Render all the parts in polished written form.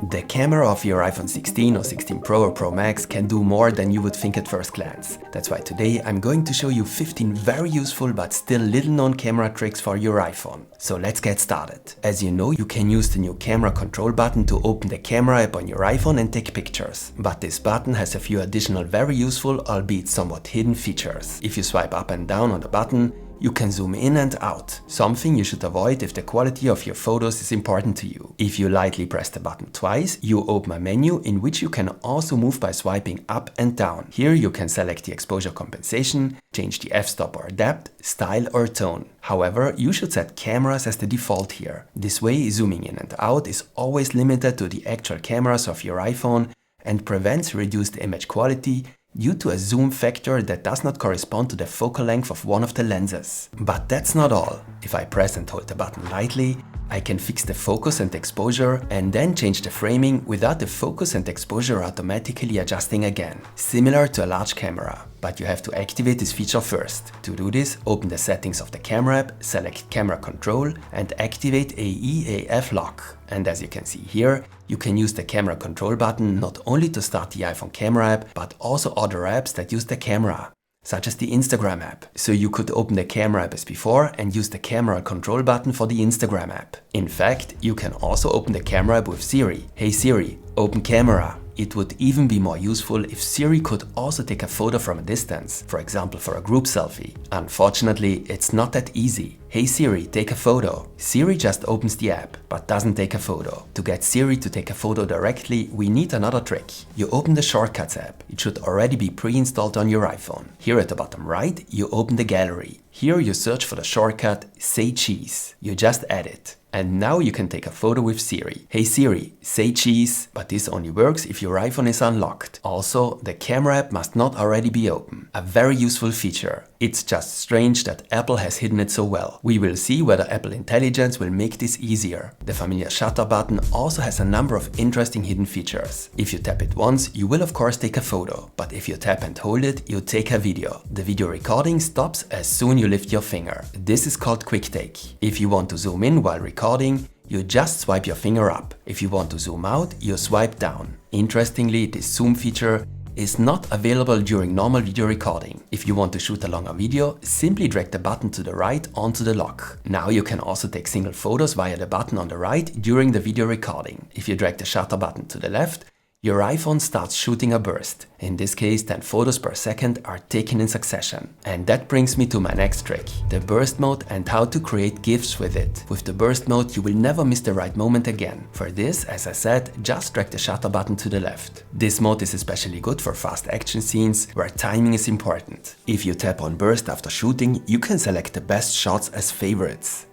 The camera of your iPhone 16 or 16 Pro or Pro Max can do more than you would think at first glance. That's why today I'm going to show you 15 very useful but still little known camera tricks for your iPhone. So let's get started. As you know, you can use the new camera control button to open the camera app on your iPhone and take pictures. But this button has a few additional very useful, albeit somewhat hidden features. If you swipe up and down on the button, you can zoom in and out, something you should avoid if the quality of your photos is important to you. If you lightly press the button twice, you open a menu in which you can also move by swiping up and down. Here you can select the exposure compensation, change the f-stop or depth, style or tone. However, you should set cameras as the default here. This way, zooming in and out is always limited to the actual cameras of your iPhone and prevents reduced image quality due to a zoom factor that does not correspond to the focal length of one of the lenses. But that's not all. If I press and hold the button lightly, I can fix the focus and exposure and then change the framing without the focus and exposure automatically adjusting again, similar to a large camera. But you have to activate this feature first. To do this, open the settings of the camera app, select Camera Control and activate AEAF Lock. And as you can see here, you can use the camera control button not only to start the iPhone camera app, but also other apps that use the camera, such as the Instagram app. So you could open the camera app as before and use the camera control button for the Instagram app. In fact, you can also open the camera app with Siri. Hey Siri, open camera. It would even be more useful if Siri could also take a photo from a distance, for example for a group selfie. Unfortunately, it's not that easy. Hey Siri, take a photo. Siri just opens the app, but doesn't take a photo. To get Siri to take a photo directly, we need another trick. You open the Shortcuts app. It should already be pre-installed on your iPhone. Here at the bottom right, you open the gallery. Here you search for the shortcut Say Cheese. You just add it. And now you can take a photo with Siri. Hey Siri, say cheese, but this only works if your iPhone is unlocked. Also, the camera app must not already be open. A very useful feature. It's just strange that Apple has hidden it so well. We will see whether Apple Intelligence will make this easier. The familiar shutter button also has a number of interesting hidden features. If you tap it once, you will of course take a photo. But if you tap and hold it, you take a video. The video recording stops as soon as you lift your finger. This is called Quick Take. If you want to zoom in while recording, you just swipe your finger up. If you want to zoom out, you swipe down. Interestingly, this zoom feature is not available during normal video recording. If you want to shoot a longer video, simply drag the button to the right onto the lock. Now you can also take single photos via the button on the right during the video recording. If you drag the shutter button to the left, your iPhone starts shooting a burst. In this case, 10 photos per second are taken in succession. And that brings me to my next trick, the burst mode and how to create GIFs with it. With the burst mode, you will never miss the right moment again. For this, as I said, just drag the shutter button to the left. This mode is especially good for fast action scenes where timing is important. If you tap on burst after shooting, you can select the best shots as favorites.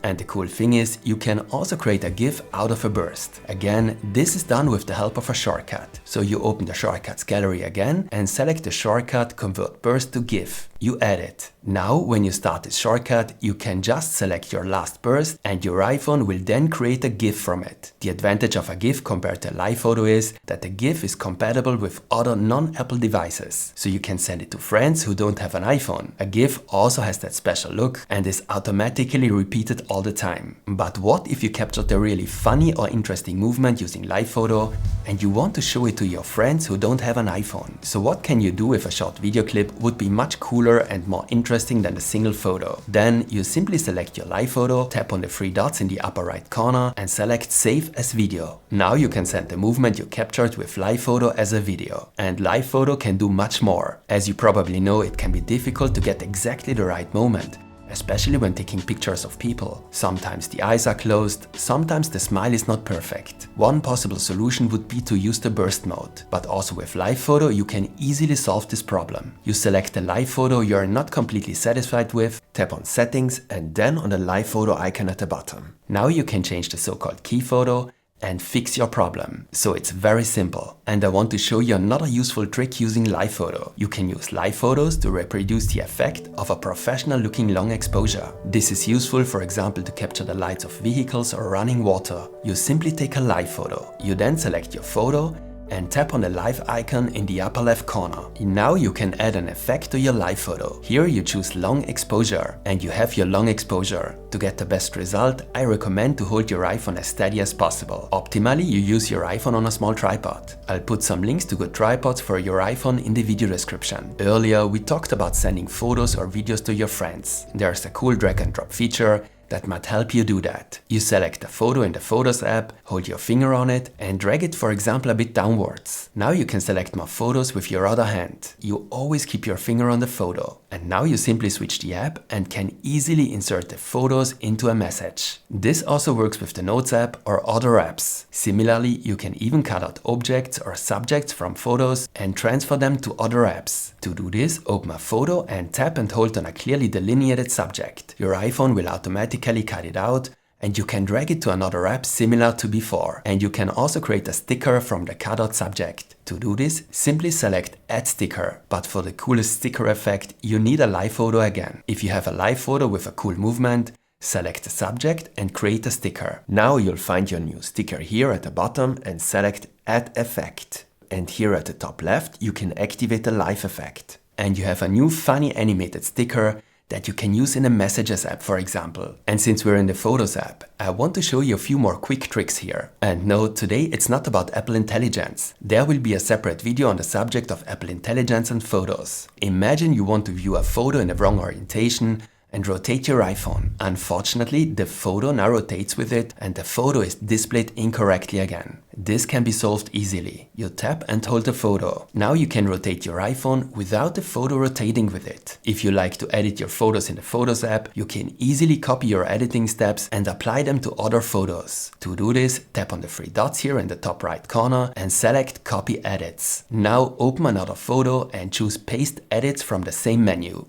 And the cool thing is, you can also create a GIF out of a burst. Again, this is done with the help of a shortcut. So you open the Shortcuts gallery again and select the shortcut Convert Burst to GIF. You add it. Now, when you start this shortcut, you can just select your last burst and your iPhone will then create a GIF from it. The advantage of a GIF compared to a live photo is that the GIF is compatible with other non-Apple devices. So you can send it to friends who don't have an iPhone. A GIF also has that special look and is automatically repeated all the time. But what if you captured a really funny or interesting movement using live photo and you want to show it to your friends who don't have an iPhone? So what can you do if a short video clip would be much cooler and more interesting than a single photo? Then you simply select your live photo, tap on the three dots in the upper right corner and select Save as Video. Now you can send the movement you captured with live photo as a video. And live photo can do much more. As you probably know, it can be difficult to get exactly the right moment, especially when taking pictures of people. Sometimes the eyes are closed, sometimes the smile is not perfect. One possible solution would be to use the burst mode. But also with live photo, you can easily solve this problem. You select the live photo you are not completely satisfied with, tap on Settings and then on the live photo icon at the bottom. Now you can change the so-called key photo and fix your problem. So it's very simple. And I want to show you another useful trick using live photo. You can use live photos to reproduce the effect of a professional looking long exposure. This is useful, for example, to capture the lights of vehicles or running water. You simply take a live photo. You then select your photo and tap on the live icon in the upper left corner. Now you can add an effect to your live photo. Here you choose long exposure and you have your long exposure. To get the best result, I recommend to hold your iPhone as steady as possible. Optimally, you use your iPhone on a small tripod. I'll put some links to good tripods for your iPhone in the video description. Earlier, we talked about sending photos or videos to your friends. There's a cool drag and drop feature that might help you do that. You select a photo in the Photos app, hold your finger on it and drag it, for example, a bit downwards. Now you can select more photos with your other hand. You always keep your finger on the photo. And now you simply switch the app and can easily insert the photos into a message. This also works with the Notes app or other apps. Similarly, you can even cut out objects or subjects from photos and transfer them to other apps. To do this, open a photo and tap and hold on a clearly delineated subject. Your iPhone will automatically cut it out and you can drag it to another app similar to before. And you can also create a sticker from the cutout subject. To do this, simply select Add Sticker. But for the coolest sticker effect, you need a live photo again. If you have a live photo with a cool movement, select the subject and create a sticker. Now you'll find your new sticker here at the bottom and select Add Effect. And here at the top left, you can activate the live effect. And you have a new funny animated sticker that you can use in the Messages app, for example. And since we're in the Photos app, I want to show you a few more quick tricks here. And no, today it's not about Apple Intelligence. There will be a separate video on the subject of Apple Intelligence and photos. Imagine you want to view a photo in the wrong orientation and rotate your iPhone. Unfortunately, the photo now rotates with it and the photo is displayed incorrectly again. This can be solved easily. You tap and hold the photo. Now you can rotate your iPhone without the photo rotating with it. If you like to edit your photos in the Photos app, you can easily copy your editing steps and apply them to other photos. To do this, tap on the three dots here in the top right corner and select Copy Edits. Now open another photo and choose Paste Edits from the same menu.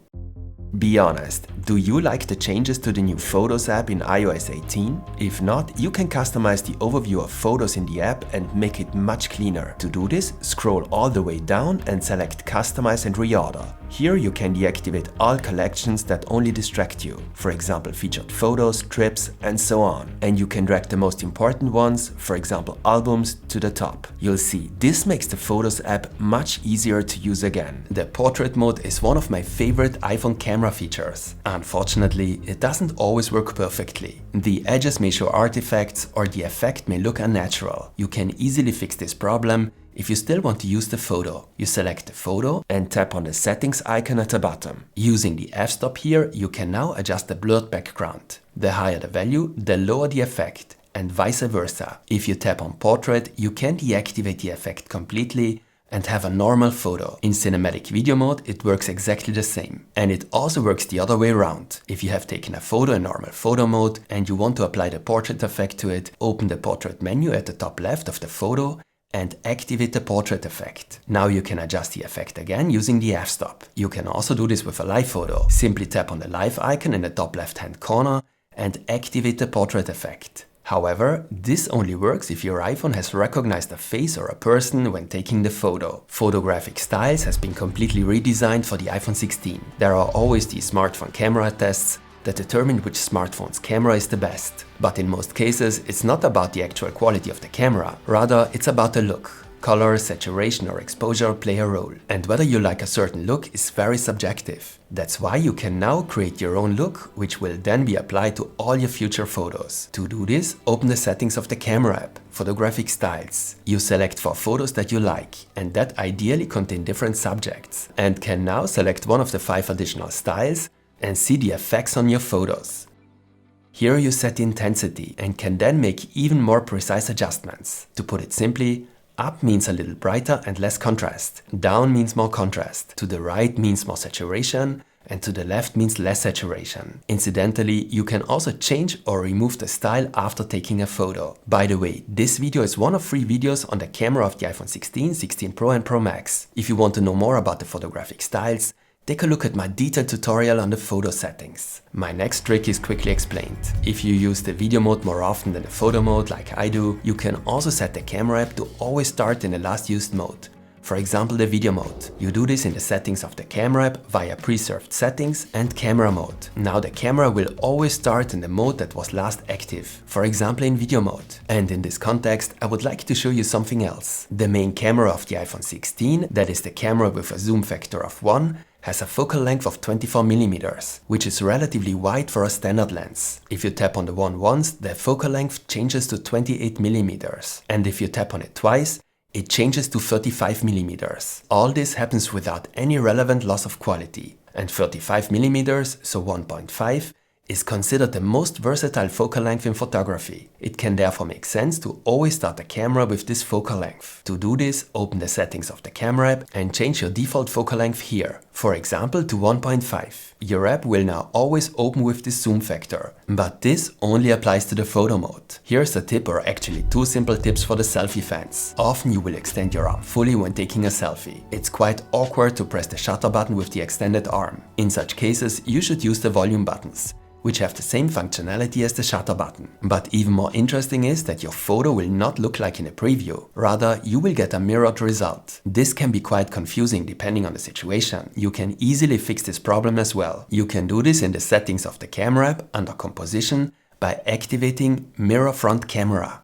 Be honest, do you like the changes to the new Photos app in iOS 18? If not, you can customize the overview of photos in the app and make it much cleaner. To do this, scroll all the way down and select Customize and Reorder. Here you can deactivate all collections that only distract you, for example featured photos, trips and so on. And you can drag the most important ones, for example albums, to the top. You'll see, this makes the Photos app much easier to use again. The portrait mode is one of my favorite iPhone camera features. Unfortunately, it doesn't always work perfectly. The edges may show artifacts or the effect may look unnatural. You can easily fix this problem if you still want to use the photo. You select the photo and tap on the settings icon at the bottom. Using the f-stop here, you can now adjust the blurred background. The higher the value, the lower the effect, and vice versa. If you tap on portrait, you can deactivate the effect completely and have a normal photo. In cinematic video mode, it works exactly the same. And it also works the other way around. If you have taken a photo in normal photo mode and you want to apply the portrait effect to it, open the portrait menu at the top left of the photo and activate the portrait effect. Now you can adjust the effect again using the f-stop. You can also do this with a live photo. Simply tap on the live icon in the top left hand corner and activate the portrait effect. However, this only works if your iPhone has recognized a face or a person when taking the photo. Photographic Styles has been completely redesigned for the iPhone 16. There are always these smartphone camera tests that determine which smartphone's camera is the best. But in most cases, it's not about the actual quality of the camera, rather it's about the look. Color, saturation or exposure play a role. And whether you like a certain look is very subjective. That's why you can now create your own look, which will then be applied to all your future photos. To do this, open the settings of the camera app, Photographic Styles. You select 4 photos that you like, and that ideally contain different subjects. And can now select one of the 5 additional styles and see the effects on your photos. Here you set the intensity and can then make even more precise adjustments. To put it simply, up means a little brighter and less contrast. Down means more contrast. To the right means more saturation. And to the left means less saturation. Incidentally, you can also change or remove the style after taking a photo. By the way, this video is one of 3 videos on the camera of the iPhone 16, 16 Pro and Pro Max. If you want to know more about the photographic styles, take a look at my detailed tutorial on the photo settings. My next trick is quickly explained. If you use the video mode more often than the photo mode like I do, you can also set the camera app to always start in the last used mode. For example, the video mode. You do this in the settings of the camera app via preserved settings and camera mode. Now the camera will always start in the mode that was last active, for example in video mode. And in this context, I would like to show you something else. The main camera of the iPhone 16, that is the camera with a zoom factor of 1, has a focal length of 24mm, which is relatively wide for a standard lens. If you tap on the one once, the focal length changes to 28mm, and if you tap on it twice, it changes to 35mm. All this happens without any relevant loss of quality. And 35mm, so 1.5, is considered the most versatile focal length in photography. It can therefore make sense to always start the camera with this focal length. To do this, open the settings of the camera app and change your default focal length here, for example to 1.5. Your app will now always open with this zoom factor, but this only applies to the photo mode. Here's a tip, or actually two simple tips for the selfie fans. Often you will extend your arm fully when taking a selfie. It's quite awkward to press the shutter button with the extended arm. In such cases, you should use the volume buttons, which have the same functionality as the shutter button. But even more interesting is that your photo will not look like in a preview. Rather, you will get a mirrored result. This can be quite confusing depending on the situation. You can easily fix this problem as well. You can do this in the settings of the camera app under Composition by activating Mirror Front Camera.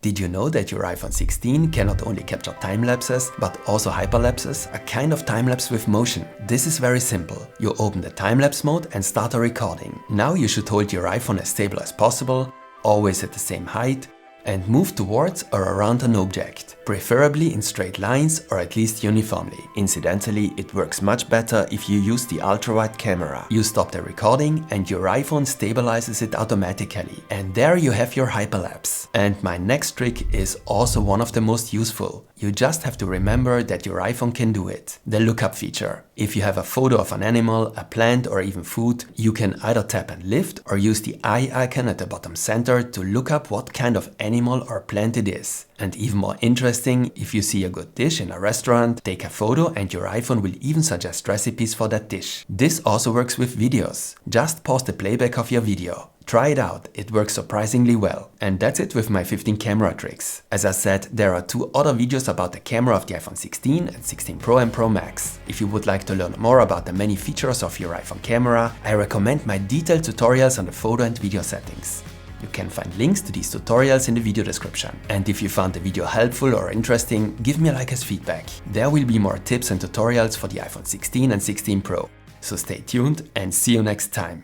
Did you know that your iPhone 16 can not only capture time-lapses, but also hyperlapses, a kind of time-lapse with motion? This is very simple. You open the time-lapse mode and start a recording. Now you should hold your iPhone as stable as possible, always at the same height, and move towards or around an object, preferably in straight lines or at least uniformly. Incidentally, it works much better if you use the ultra-wide camera. You stop the recording and your iPhone stabilizes it automatically. And there you have your hyperlapse. And my next trick is also one of the most useful. You just have to remember that your iPhone can do it. The lookup feature. If you have a photo of an animal, a plant or even food, you can either tap and lift or use the eye icon at the bottom center to look up what kind of animal or plant it is. And even more interesting, if you see a good dish in a restaurant, take a photo and your iPhone will even suggest recipes for that dish. This also works with videos. Just pause the playback of your video. Try it out, it works surprisingly well. And that's it with my 15 camera tricks. As I said, there are 2 other videos about the camera of the iPhone 16 and 16 Pro and Pro Max. If you would like to learn more about the many features of your iPhone camera, I recommend my detailed tutorials on the photo and video settings. You can find links to these tutorials in the video description. And if you found the video helpful or interesting, give me a like as feedback. There will be more tips and tutorials for the iPhone 16 and 16 Pro. So stay tuned and see you next time.